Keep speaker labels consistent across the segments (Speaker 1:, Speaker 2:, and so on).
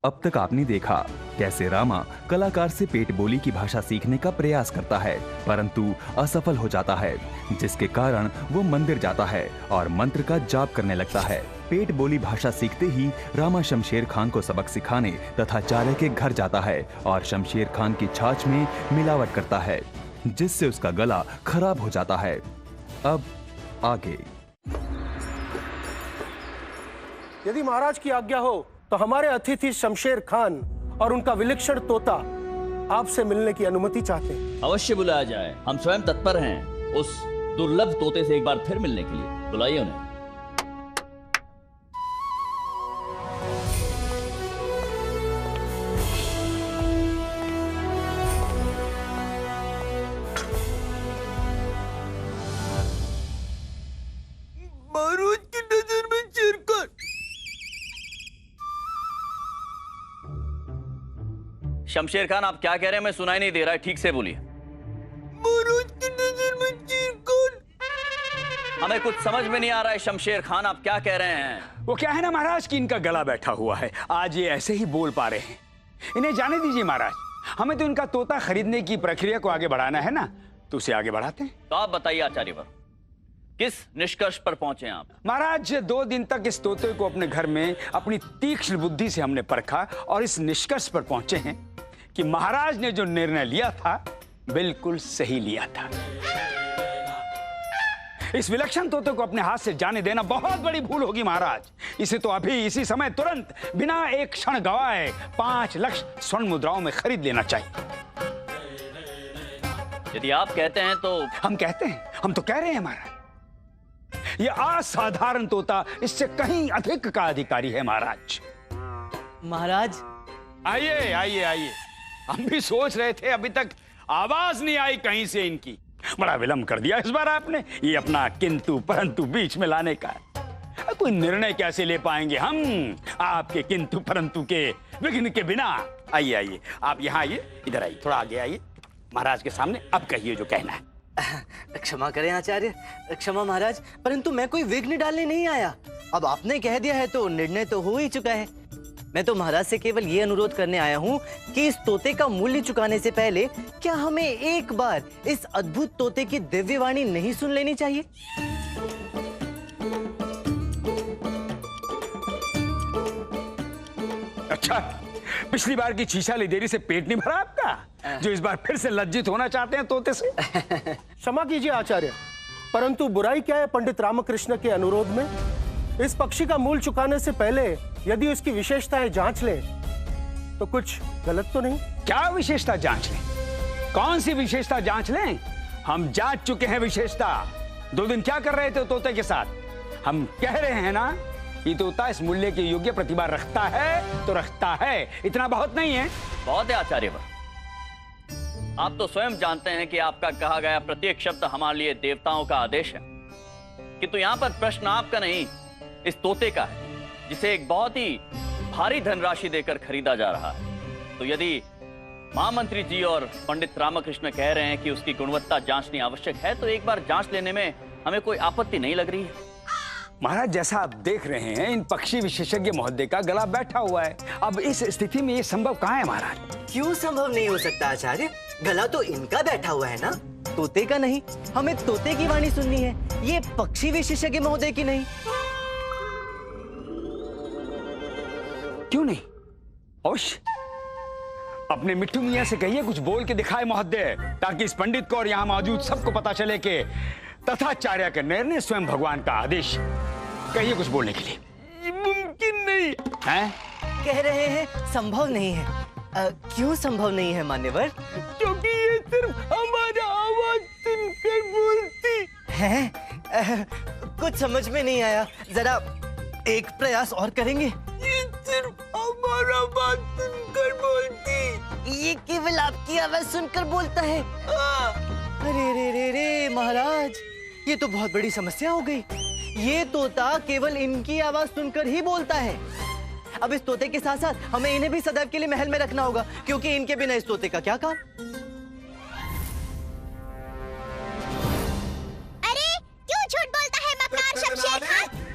Speaker 1: अब तक आपने देखा कैसे रामा कलाकार से पेट बोली की भाषा सीखने का प्रयास करता है, परंतु असफल हो जाता है, जिसके कारण वो मंदिर जाता है और मंत्र का जाप करने लगता है। पेट बोली भाषा सीखते ही रामा शमशेर खान को सबक सिखाने तथा चार्य के घर जाता है और शमशेर खान की छाछ में मिलावट करता है, जिससे उसका गला खराब हो जाता है। अब आगे।
Speaker 2: यदि महाराज की आज्ञा हो तो हमारे अतिथि शमशेर खान और उनका विलक्षण तोता आपसे मिलने की अनुमति चाहते हैं।
Speaker 3: अवश्य बुलाया जाए, हम स्वयं तत्पर हैं उस दुर्लभ तोते से एक बार फिर मिलने के लिए। बुलाइए उन्हें।
Speaker 4: महाराज की नजर में शेरखान।
Speaker 3: शमशेर खान, आप क्या कह रहे हैं? मैं सुनाई नहीं दे रहा है, ठीक से बोलिए।
Speaker 4: महाराज की नजर में शेरखान।
Speaker 3: हमें कुछ समझ में नहीं आ रहा है शमशेर खान, आप क्या कह रहे हैं?
Speaker 5: वो क्या है ना महाराज कि इनका गला बैठा हुआ है, आज ये ऐसे ही बोल पा रहे हैं। इन्हें जाने दीजिए महाराज, हमें तो इनका तोता खरीदने की प्रक्रिया को आगे बढ़ाना है ना, तो उसे आगे बढ़ाते हैं।
Speaker 3: तो आप बताइए आचार्यवर, किस निष्कर्ष पर पहुंचे आप?
Speaker 5: महाराज 2 दिन तक इस तोते को अपने घर में अपनी तीक्ष्ण बुद्धि से हमने परखा और इस निष्कर्ष पर पहुंचे हैं कि महाराज ने जो निर्णय लिया था बिल्कुल सही लिया था। इस विलक्षण तोते को अपने हाथ से जाने देना बहुत बड़ी भूल होगी महाराज। इसे तो अभी इसी समय तुरंत बिना एक क्षण गवाए 5 लाख स्वर्ण मुद्राओं में खरीद लेना चाहिए।
Speaker 3: यदि आप कहते हैं तो।
Speaker 5: हम कहते हैं, हम तो कह रहे हैं महाराज। यह असाधारण तोता इससे कहीं अधिक का अधिकारी है महाराज।
Speaker 6: महाराज
Speaker 5: आइए आइए आइए, हम भी सोच रहे थे अभी तक आवाज नहीं आई कहीं से इनकी। बड़ा विलंब कर दिया इस बार आपने ये अपना किंतु परंतु बीच में लाने का। कोई निर्णय कैसे ले पाएंगे हम आपके किंतु परंतु के विघ्न के बिना। आइए आइए, आप यहाँ आइए, इधर आइए, थोड़ा आगे आइए महाराज के सामने। अब कहिए जो कहना है।
Speaker 6: क्षमा करें आचार्य। क्षमा महाराज, परंतु मैं कोई विघ्न डालने नहीं आया। अब आपने कह दिया है तो निर्णय तो हो ही चुका है। मैं तो महाराज से केवल ये अनुरोध करने आया हूँ कि इस तोते का मूल्य चुकाने से पहले क्या हमें एक बार इस अद्भुत तोते की दिव्य वाणी नहीं सुन लेनी चाहिए?
Speaker 5: अच्छा, पिछली बार की छीछाली देरी से पेट नहीं भरा आपका, जो इस बार फिर से लज्जित होना चाहते हैं तोते से?
Speaker 2: क्षमा कीजिए आचार्य, परंतु बुराई क्या है पंडित रामकृष्ण के अनुरोध में? इस पक्षी का मूल चुकाने से पहले यदि उसकी विशेषताएं जांच लें तो कुछ गलत तो नहीं?
Speaker 5: क्या विशेषता जांच लें? कौन सी विशेषता जांच लें? हम जांच चुके हैं विशेषता। 2 दिन क्या कर रहे थे तोते के साथ? हम कह रहे हैं ना, ये तोता इस मूल्य के योग्य प्रतिभा रखता है तो रखता है, इतना बहुत नहीं है?
Speaker 3: बहुत है आचार्यवर, आप तो स्वयं जानते हैं कि आपका कहा गया प्रत्येक शब्द हमारे लिए देवताओं का आदेश है। किंतु यहाँ पर प्रश्न आपका नहीं, इस तोते का है, जिसे एक बहुत ही भारी धनराशि देकर खरीदा जा रहा है। तो यदि महामंत्री जी और पंडित रामकृष्ण कह रहे हैं कि उसकी गुणवत्ता जांचनी आवश्यक है, तो एक बार जांच लेने में हमें कोई आपत्ति नहीं लग रही है।
Speaker 5: महाराज, जैसा आप देख रहे हैं इन पक्षी विशेषज्ञ महोदय का गला बैठा हुआ है। अब इस स्थिति में ये संभव कहाँ है महाराज?
Speaker 6: क्यों संभव नहीं हो सकता आचार्य? गला तो इनका बैठा हुआ है ना, तोते का नहीं। हमें तोते की वाणी सुननी है, ये पक्षी विशेषज्ञ महोदय की नहीं।
Speaker 5: क्यों नहीं? अवश्य, अपने मिट्टू मियां से कहिए कुछ बोल के दिखाए महोदय, ताकि इस पंडित को और यहाँ मौजूद सबको पता चले कि तथाचार्य का निर्णय स्वयं भगवान का आदेश। कहिए कुछ बोलने के लिए।
Speaker 4: मुमकिन नहीं
Speaker 5: है?
Speaker 6: कह रहे हैं संभव नहीं है। क्यों संभव नहीं है मान्यवर?
Speaker 4: क्योंकि ये सिर्फ हमारा आवाज सुनकर बोलती
Speaker 6: है। कुछ समझ में नहीं आया, जरा एक प्रयास और करेंगे?
Speaker 4: ये सिर्फ हमारा बात सुनकर बोलती।
Speaker 6: ये केवल आपकी आवाज सुनकर बोलता है? अरे रे रे रे महाराज, ये तो बहुत बड़ी समस्या हो गई। ये तोता केवल इनकी आवाज सुनकर ही बोलता है। अब इस तोते के साथ साथ हमें इन्हें भी सदैव के लिए महल में रखना होगा, क्योंकि इनके बिना इस तोते का क्या काम?
Speaker 7: अरे क्यों झूठ बोलता है मक्कार शमशेर खान?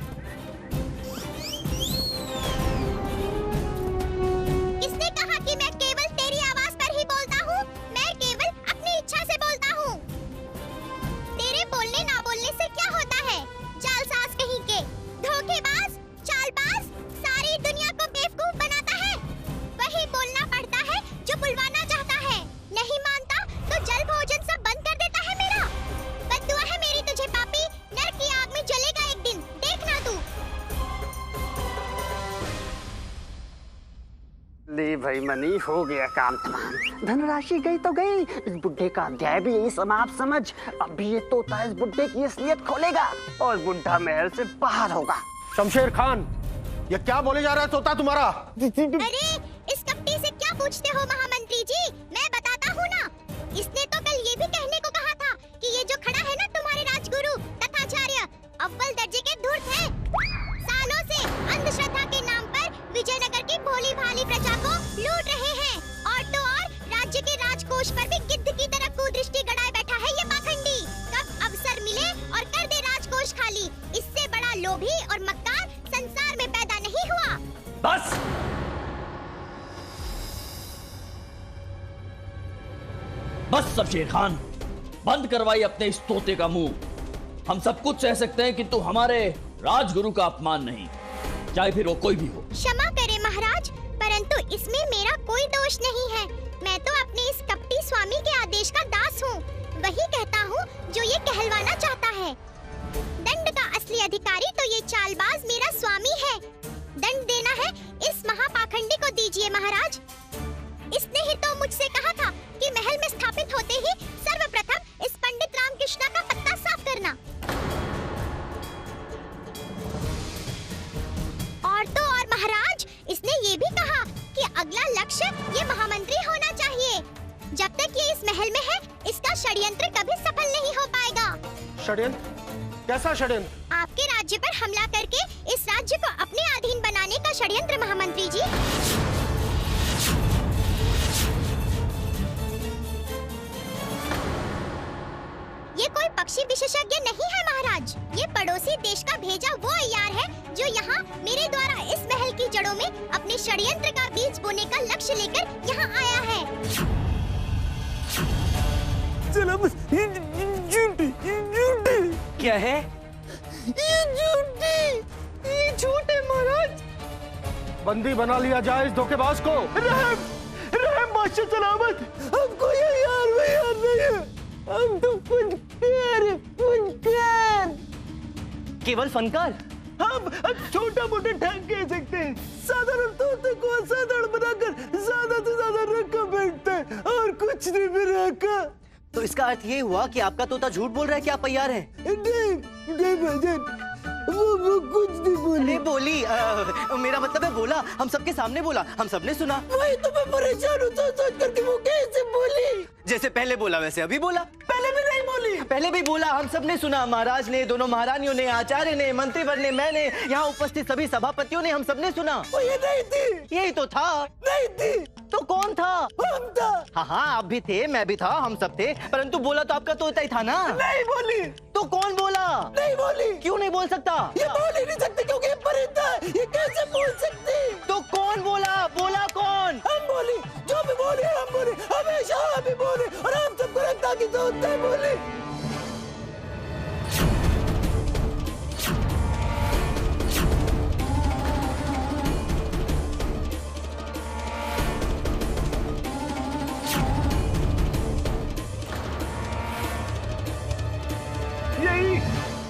Speaker 8: ले भाई मनी, हो गया काम तमाम। धनराशि गई तो गई, इस बुड्ढे का अध्याय भी यही समाप्त समझ। अभी ये तोता इस बुड्ढे की असलियत खोलेगा और बुड्ढा महल से बाहर होगा।
Speaker 2: शमशेर खान, ये क्या बोले जा रहा है तोता तुम्हारा?
Speaker 7: अरे इस कपटी से क्या पूछते हो महामंत्री जी, मैं बताता हूँ ना। इसने तो कल ये भी कहने को कहा था कि ये जो खड़ा है ना तुम्हारे राजगुरु तथाचार्य, अव्वल दर्जे के धूर्त है। सालों से अंधश्रद्धा के नाम पर विजयनगर की भोली भाली प्रजा को लूट रहे हैं, और तो और राज्य के राजकोष पर भी गिद्ध की तरह कुदृष्टि गड़ाए बैठा है ये पाखंडी। कब अवसर मिले और कर दे राजकोष खाली, इससे बड़ा लोभी और मक्कार संसार में पैदा नहीं हुआ।
Speaker 3: बस बस शमशेर खान, बंद करवाई अपने इस तोते का मुंह। हम सब कुछ सह सकते हैं किंतु हमारे राजगुरु का अपमान नहीं, चाहे फिर वो कोई भी हो।
Speaker 7: क्षमा करें महाराज, परंतु इसमें मेरा कोई दोष नहीं है। मैं तो अपने इस कपटी स्वामी के आदेश का दास हूँ। वही कहता हूँ जो ये कहलवाना चाहता है। दंड का असली अधिकारी तो ये चालबाज मेरा स्वामी है। दंड देना है इस महापाखंडी को दीजिए महाराज। इसने ही तो मुझसे कहा था कि महल में स्थापित होते ही सर्वप्रथम इस पंडित रामकृष्ण का पत्ता साफ करना। और तो और महाराज, इसने ये भी कहा कि अगला लक्ष्य ये महामंत्री होना चाहिए। जब तक ये इस महल में है, इसका षड्यंत्र कभी सफल नहीं हो पाएगा।
Speaker 2: षड्यंत्र? कैसा षड्यंत्र?
Speaker 7: आपके राज्य पर हमला करके इस राज्य को अपने अधीन बनाने का षड्यंत्र महामंत्री जी। ये कोई पक्षी विशेषज्ञ नहीं है महाराज। ये पड़ोसी देश का भेजा वो अय्यार है जो यहाँ मेरे द्वारा इस महल की जड़ों में अपने षड्यंत्र का बीज बोने का लक्ष्य लेकर यहाँ आया है।
Speaker 6: क्या है?
Speaker 4: ये झूठ है महाराज।
Speaker 2: बंदी बना लिया जाए इस धोखेबाज को।
Speaker 4: रहम बादशाह सलामत, हमको ये यार में यार नहीं है। हम तो फनकार।
Speaker 6: केवल फनकार?
Speaker 4: हम छोटा मोटा ढंग कह सकते हैं। साधारण तोते को असाधारण बनाकर ज्यादा से ज्यादा रखा बैठते हैं और कुछ नहीं भी रखा।
Speaker 6: तो इसका अर्थ ये हुआ कि आपका तोता झूठ बोल रहा है कि आप तैयार हैं?
Speaker 4: नहीं भाईजान, वो कुछ नहीं बोली।
Speaker 6: नहीं बोली, मेरा मतलब है बोला, हम सबके सामने बोला, हम सबने सुना।
Speaker 4: वही तो मैं परेशान हूँ सोच करके वो कैसे बोली।
Speaker 6: जैसे पहले बोला वैसे अभी बोला।
Speaker 4: पहले भी नहीं बोली।
Speaker 6: पहले भी बोला, हम सबने सुना। महाराज ने, दोनों महारानियों ने, आचार्य ने, मंत्रीवर ने, मैंने, यहाँ उपस्थित सभी सभापतियों ने, हम सबने सुना।
Speaker 4: वो ये नहीं थी।
Speaker 6: यही तो था।
Speaker 4: नहीं थी।
Speaker 6: तो कौन था?
Speaker 4: हम था।
Speaker 6: हाँ, आप भी थे, मैं भी था, हम सब थे, परंतु बोला तो आपका तोता ही था ना।
Speaker 4: नहीं बोली।
Speaker 6: तो कौन बोला?
Speaker 4: नहीं बोली।
Speaker 6: क्यों नहीं बोल सकता?
Speaker 4: ये बोल ही नहीं सकते क्योंकि ये परिंदा है। ये कैसे बोल सकती?
Speaker 6: तो कौन बोला? बोला कौन?
Speaker 4: हम बोली, जो भी बोले हम बोले, हमेशा हम ही बोले, और हम सबको लगता कि तोता है बोले।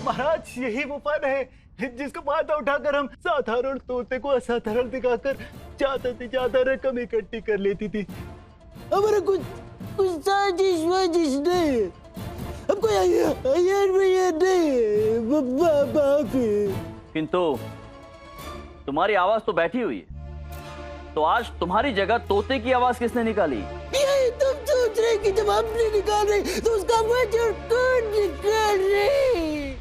Speaker 4: महाराज, यही वो फन है जिसका फायदा उठाकर हम साधारण तोते को असाधारण दिखाकर ज्यादा से ज्यादा रकम इकट्ठी कर लेती थी। हमारा कुछ साजिश वाजिश नहीं है। हमको
Speaker 3: किंतु तुम्हारी आवाज तो बैठी हुई है, तो आज तुम्हारी जगह तोते की आवाज किसने निकाली?
Speaker 4: यही तुम सोच रहे कि जब हम नहीं निकाल रहे तो उसका वजह कौन निकाल रहे?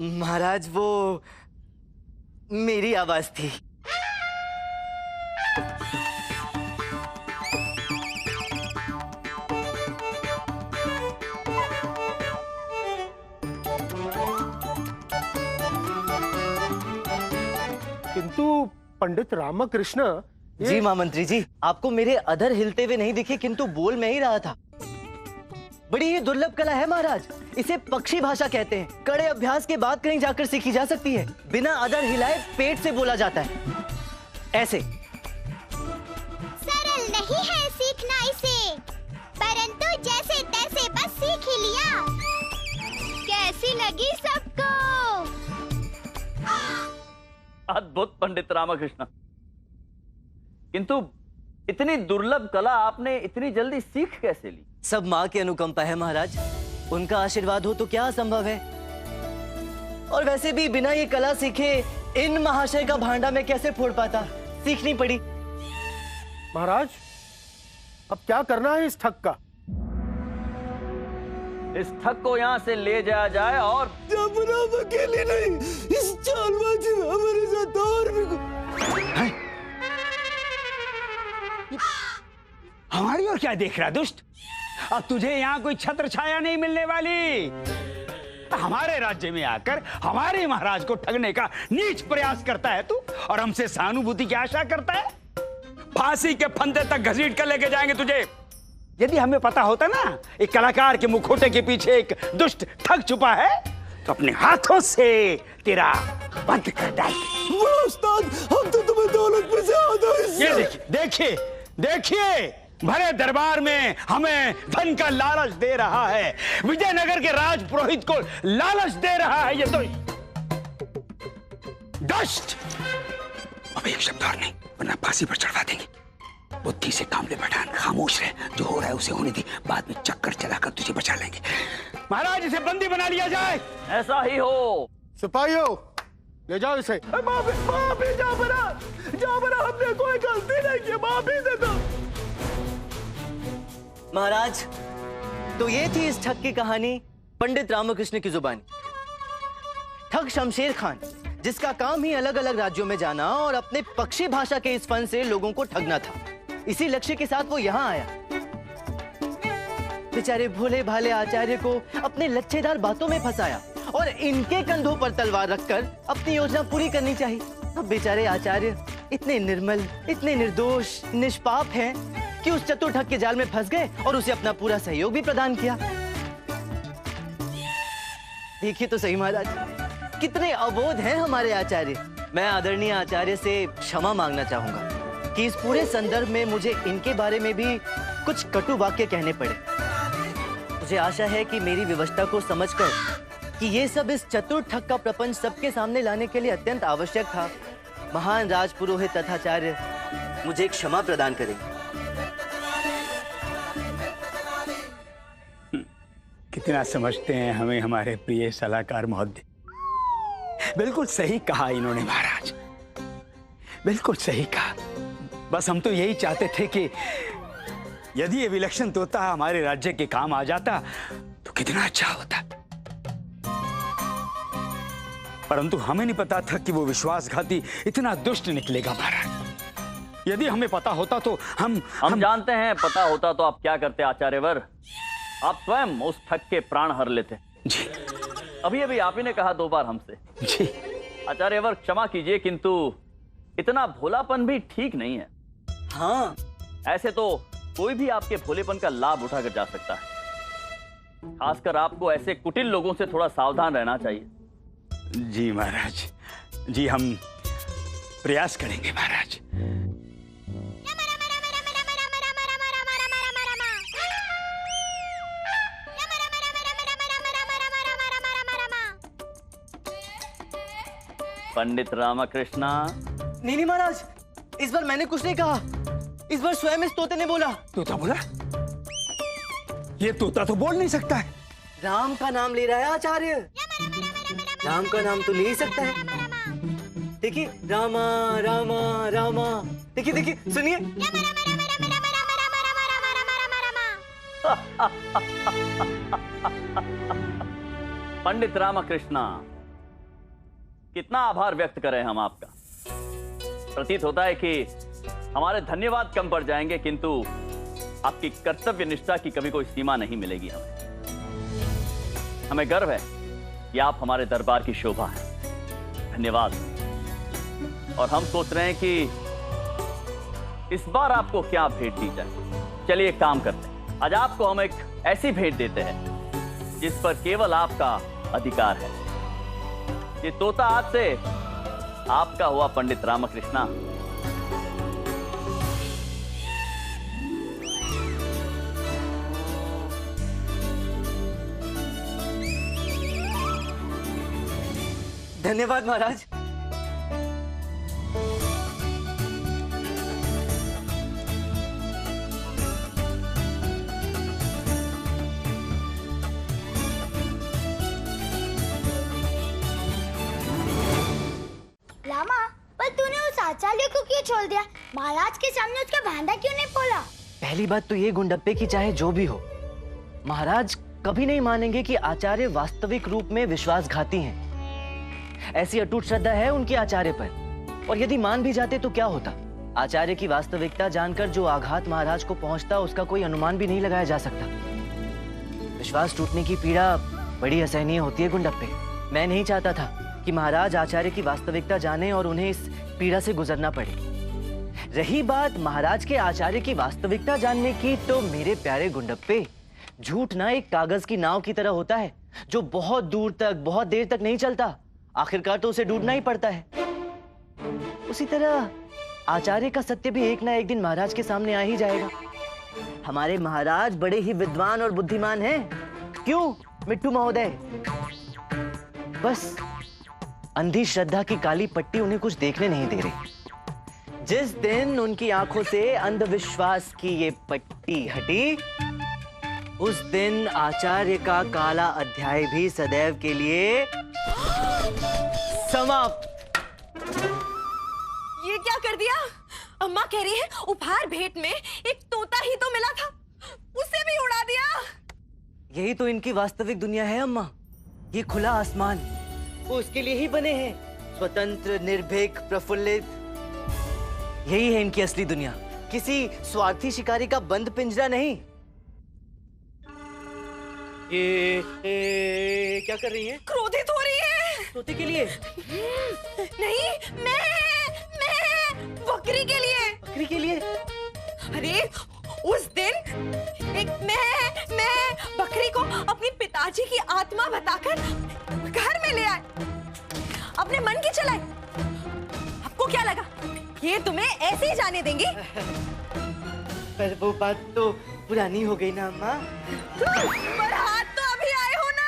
Speaker 6: महाराज, वो मेरी आवाज थी।
Speaker 2: किंतु पंडित रामकृष्ण,
Speaker 6: जी महामंत्री जी, आपको मेरे अधर हिलते हुए नहीं दिखे, किंतु बोल मैं ही रहा था। बड़ी ही दुर्लभ कला है महाराज। इसे पक्षी भाषा कहते हैं। कड़े अभ्यास के बाद कहीं जाकर सीखी जा सकती है। बिना अधर हिलाए पेट से बोला जाता है, ऐसे।
Speaker 7: सरल नहीं है सीखना इसे, परंतु जैसे तैसे बस सीख ही लिया। कैसी लगी सबको?
Speaker 3: अद्भुत पंडित रामकृष्ण, किंतु इतनी दुर्लभ कला आपने इतनी जल्दी सीख कैसे ली?
Speaker 6: सब माँ की अनुकंपा है महाराज। उनका आशीर्वाद हो तो क्या असंभव है। और वैसे भी बिना ये कला सीखे इन महाशय का भांडा में कैसे फोड़ पाता, सीखनी पड़ी।
Speaker 2: महाराज, अब क्या करना है इस ठग का?
Speaker 3: इस ठग को यहाँ से ले जाया जाए और
Speaker 4: जब हम अकेले नहीं, इस चालबाज हमारे साथ और भी
Speaker 5: हमारी ओर क्या देख रहा दुष्ट? अब तुझे यहाँ कोई छत्र छाया नहीं मिलने वाली। हमारे राज्य में आकर हमारे महाराज को ठगने का नीच प्रयास करता है तू, और हमसे सहानुभूति की आशा करता है। फांसी के फंदे तक घसीट कर लेके जाएंगे तुझे। यदि हमें पता होता ना एक कलाकार के मुखौटे के पीछे एक दुष्ट ठग छुपा है, तो अपने हाथों से तेरा वध कर डालते।
Speaker 4: उस्ताद, हम तो तुम्हें दौलत में से आधा
Speaker 5: ये देखिए देखिए देखिए, भरे दरबार में हमें धन का लालच दे रहा है। विजयनगर के राज पुरोहित को लालच दे रहा है ये दुष्ट। अब एक शब्द और नहीं, वरना फांसी पर चढ़वा देंगे। बुद्धि से काम ले पठान, खामोश रहे। जो हो रहा है उसे होने दे, बाद में चक्कर चलाकर तुझे बचा लेंगे। महाराज, इसे बंदी बना लिया जाए।
Speaker 3: ऐसा ही हो।
Speaker 2: सिपाहियों, ले जाओ इसे।
Speaker 4: माफी जाबरा, हमने कोई गलती नहीं की, माफी दे दो।
Speaker 6: महाराज, तो ये थी इस ठग की कहानी पंडित रामकृष्ण की जुबानी। ठग शमशेर खान, जिसका काम ही अलग अलग राज्यों में जाना और अपने पक्षी भाषा के इस फन से लोगों को ठगना था। इसी लक्ष्य के साथ वो यहाँ आया। बेचारे भोले भाले आचार्य को अपने लच्छेदार बातों में फंसाया और इनके कंधों पर तलवार रखकर अपनी योजना पूरी करनी चाहिए। अब बेचारे आचार्य इतने निर्मल, इतने निर्दोष, निष्पाप हैं कि उस चतुर ठग के जाल में फंस गए और उसे अपना पूरा सहयोग भी प्रदान किया। देखिए तो सही महाराज, कितने अबोध हैं हमारे आचार्य। मैं आदरणीय आचार्य से क्षमा मांगना चाहूंगा कि इस पूरे संदर्भ में मुझे इनके बारे में भी कुछ कटु वाक्य कहने पड़े। मुझे आशा है कि मेरी व्यवस्था को समझकर कि ये सब इस चतुर ठग का प्रपंच सबके सामने लाने के लिए अत्यंत आवश्यक था, महान राजपुरोहित तथाचार्य मुझे क्षमा प्रदान करेंगे।
Speaker 5: कितना समझते हैं हमें हमारे प्रिय सलाहकार महोदय। बिल्कुल सही कहा इन्होंने महाराज, बिल्कुल सही कहा। बस हम तो यही चाहते थे कि यदि ये विलक्षण तोता हमारे राज्य के काम आ जाता तो कितना अच्छा होता, परंतु हमें नहीं पता था कि वो विश्वासघाती इतना दुष्ट निकलेगा महाराज। यदि हमें पता होता तो हम
Speaker 3: जानते हैं, पता होता तो आप क्या करते आचार्यवर? आप स्वयं उस ठग के प्राण हर लेते।
Speaker 5: जी,
Speaker 3: अभी अभी आप ही ने कहा 2 बार हमसे।
Speaker 5: जी
Speaker 3: आचार्यवर, क्षमा कीजिए, किंतु इतना भोलापन भी ठीक नहीं है।
Speaker 6: हाँ,
Speaker 3: ऐसे तो कोई भी आपके भोलेपन का लाभ उठाकर जा सकता है। खासकर आपको ऐसे कुटिल लोगों से थोड़ा सावधान रहना चाहिए।
Speaker 5: जी महाराज, जी हम प्रयास करेंगे महाराज।
Speaker 3: पंडित रामकृष्णा।
Speaker 6: नहीं महाराज, इस बार मैंने कुछ नहीं कहा। इस बार स्वयं इस तोते ने बोला।
Speaker 5: तोता बोला? ये तोता तो बोल नहीं सकता है।
Speaker 6: राम का नाम ले रहा है आचार्य। राम का नाम तो ले ही सकता है। देखिए, रामा रामा रामा। देखिए देखिए, सुनिए।
Speaker 3: पंडित रामकृष्णा, कितना आभार व्यक्त करें हम आपका। प्रतीत होता है कि हमारे धन्यवाद कम पड़ जाएंगे, किंतु आपकी कर्तव्य निष्ठा की कभी कोई सीमा नहीं मिलेगी हमें गर्व है कि आप हमारे दरबार की शोभा है। धन्यवाद। और हम सोच रहे हैं कि इस बार आपको क्या भेंट दी जाए। चलिए एक काम करते हैं, आज आपको हम एक ऐसी भेंट देते हैं जिस पर केवल आपका अधिकार है। ये तोता आज से आपका हुआ पंडित रामकृष्णा।
Speaker 6: धन्यवाद महाराज।
Speaker 7: लामा, पर तूने उस आचार्य को क्यों छोड़ दिया? महाराज के सामने उसका भांडा क्यों नहीं फोड़ा?
Speaker 6: पहली बात तो ये गुंडप्पे की चाहे जो भी हो, महाराज कभी नहीं मानेंगे कि आचार्य वास्तविक रूप में विश्वासघाती हैं। ऐसी अटूट श्रद्धा है उनकी आचार्य पर। और यदि मान भी जाते तो क्या होता? आचार्य की वास्तविकता जानकर जो आघात महाराज को पहुंचता उसका कोई अनुमान भी नहीं लगाया जा सकता। विश्वास टूटने की पीड़ा बड़ी असहनीय होती है गुंडप्पे। मैं नहीं चाहता था कि महाराज आचार्य की वास्तविकता जाने और उन्हें इस पीड़ा से गुजरना पड़े। रही बात महाराज के आचार्य की वास्तविकता जानने की, तो मेरे प्यारे गुंडप्पे, झूठ ना एक कागज की नाव की तरह होता है जो बहुत दूर तक बहुत देर तक नहीं चलता। आखिरकार तो उसे डूबना ही पड़ता है। उसी तरह आचार्य का सत्य भी एक ना एक दिन महाराज के सामने आ ही जाएगा। हमारे महाराज बड़े ही विद्वान और बुद्धिमान हैं। क्यों मिट्टू महोदय? बस अंधी श्रद्धा की काली पट्टी उन्हें कुछ देखने नहीं दे रही। जिस दिन उनकी आंखों से अंधविश्वास की ये पट्टी हटी, उस दिन आचार्य का काला अध्याय भी सदैव के लिए समाप्त।
Speaker 9: ये क्या कर दिया? अम्मा कह रही है उपहार भेंट में एक तोता ही तो मिला था, उसे भी उड़ा दिया।
Speaker 6: यही तो इनकी वास्तविक दुनिया है अम्मा। ये खुला आसमान वो उसके लिए ही बने हैं, स्वतंत्र, निर्भीक, प्रफुल्लित। यही है इनकी असली दुनिया, किसी स्वार्थी शिकारी का बंद पिंजरा नहीं। ये क्या कर रही है?
Speaker 9: क्रोधित हो रही है।
Speaker 6: तोते के लिए?
Speaker 9: नहीं, मैं बकरी के लिए।
Speaker 6: बकरी के लिए?
Speaker 9: अरे उस दिन एक मैं बकरी को अपनी पिताजी की आत्मा बताकर घर में ले आए, अपने मन की चलाए। आपको क्या लगा ये तुम्हें ऐसे ही जाने देंगे?
Speaker 6: पर वो बात तो पुरानी हो गई ना अम्मा।
Speaker 9: पर हाथ तो अभी आए हो ना।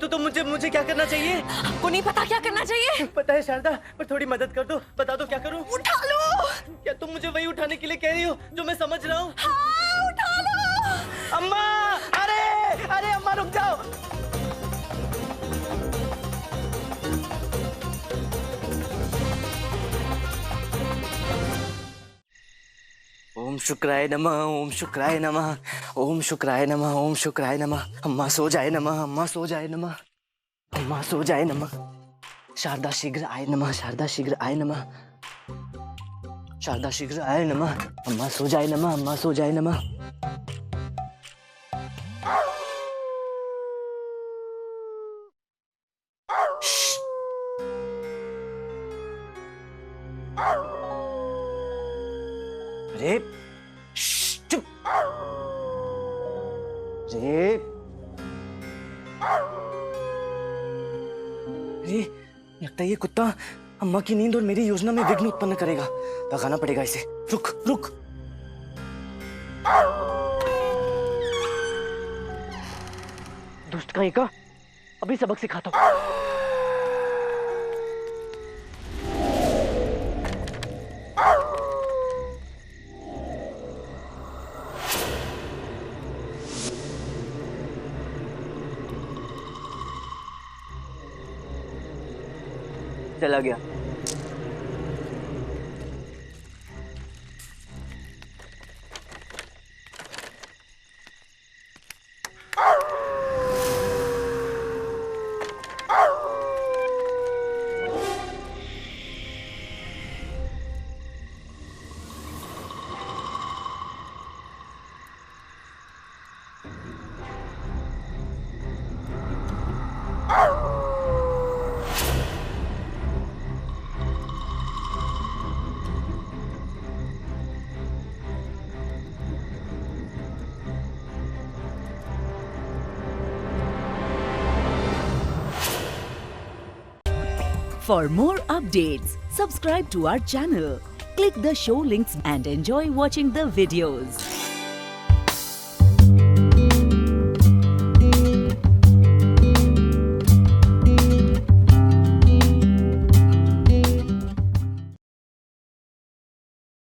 Speaker 6: तो मुझे क्या करना चाहिए?
Speaker 9: आपको नहीं पता क्या करना चाहिए?
Speaker 6: पता है शारदा, पर थोड़ी मदद कर दो, बता दो क्या करूं?
Speaker 9: उठा लो।
Speaker 6: क्या तुम मुझे वही उठाने के लिए कह रही हो जो मैं समझ रहा हूँ?
Speaker 9: हाँ, उठा लो।
Speaker 6: अम्मा, अरे अम्मा रुक जाओ। ओम शुक्राय नमः, ओम शुक्राय नमः, ओम शुक्राय नमः, ओम शुक्राय नमः। अम्मा सो जाए नमः, अम्मा सो जाए नमः, अम्मा सो जाए नमः। शारदा शीघ्र आय नमः, शारदा शीघ्र आय नमः, शारदा शीघ्र आय नमः। अम्मा सो जाए नमः, अम्मा सो जाए नमः। अरे चुप। अरे लगता है ये कुत्ता अम्मा की नींद और मेरी योजना में विघ्न उत्पन्न करेगा। भगाना पड़ेगा इसे। रुक रुक। दुष्ट कहीं का, अभी सबक सिखाता हूं। चला गया।
Speaker 10: For more updates, subscribe to our channel, click the show links and enjoy watching the videos.